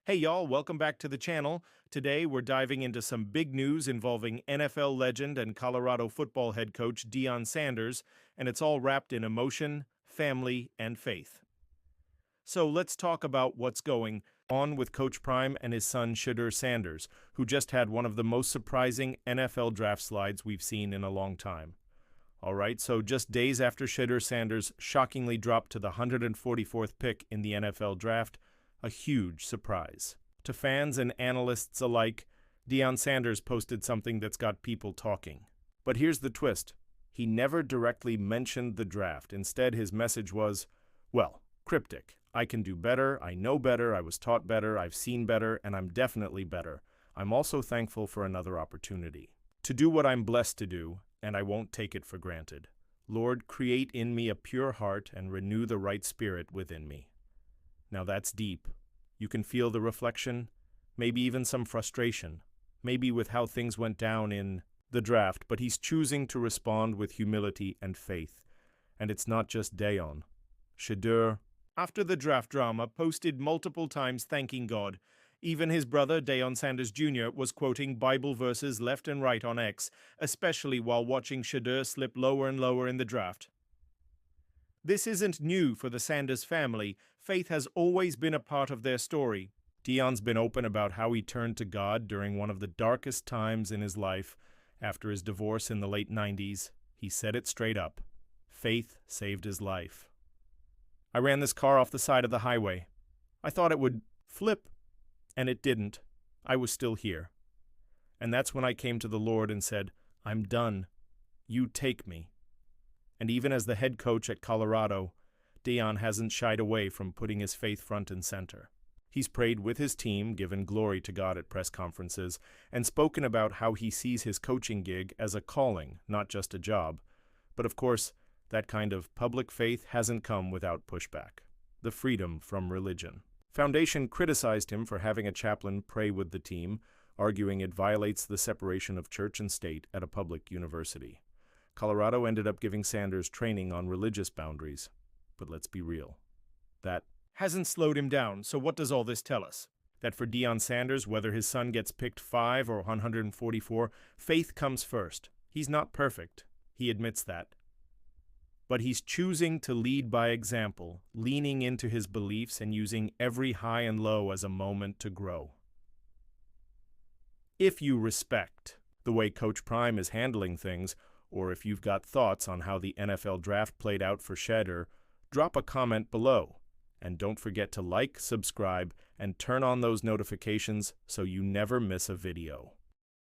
Hey y'all, welcome back to the channel. Today we're diving into some big news involving NFL legend and Colorado football head coach Deion Sanders, and it's all wrapped in emotion, family, and faith. So let's talk about what's going on with Coach Prime and his son Shedeur Sanders, who just had one of the most surprising NFL draft slides we've seen in a long time. All right, so just days after Shedeur Sanders shockingly dropped to the 144th pick in the NFL draft, a huge surprise. To fans and analysts alike, Deion Sanders posted something that's got people talking. But here's the twist. He never directly mentioned the draft. Instead, his message was, well, cryptic. I can do better, I know better, I was taught better, I've seen better, and I'm definitely better. I'm also thankful for another opportunity. To do what I'm blessed to do, and I won't take it for granted. Lord, create in me a pure heart and renew the right spirit within me. Now that's deep. You can feel the reflection, maybe even some frustration, maybe with how things went down in the draft, but he's choosing to respond with humility and faith. And it's not just Deion. Shedeur, after the draft drama, posted multiple times thanking God. Even his brother, Deion Sanders Jr., was quoting Bible verses left and right on X, especially while watching Shedeur slip lower and lower in the draft. This isn't new for the Sanders family. Faith has always been a part of their story. Deion's been open about how he turned to God during one of the darkest times in his life. After his divorce in the late 90s, he said it straight up. Faith saved his life. I ran this car off the side of the highway. I thought it would flip, and it didn't. I was still here. And that's when I came to the Lord and said, I'm done. You take me. And even as the head coach at Colorado, Deion hasn't shied away from putting his faith front and center. He's prayed with his team, given glory to God at press conferences, and spoken about how he sees his coaching gig as a calling, not just a job. But of course, that kind of public faith hasn't come without pushback. The freedom from religion. Foundation criticized him for having a chaplain pray with the team, arguing it violates the separation of church and state at a public university. Colorado ended up giving Sanders training on religious boundaries. But let's be real. That hasn't slowed him down, so what does all this tell us? That for Deion Sanders, whether his son gets picked 5 or 144, faith comes first. He's not perfect. He admits that. But he's choosing to lead by example, leaning into his beliefs and using every high and low as a moment to grow. If you respect the way Coach Prime is handling things, or if you've got thoughts on how the NFL draft played out for Shedeur, drop a comment below. And don't forget to like, subscribe, and turn on those notifications so you never miss a video.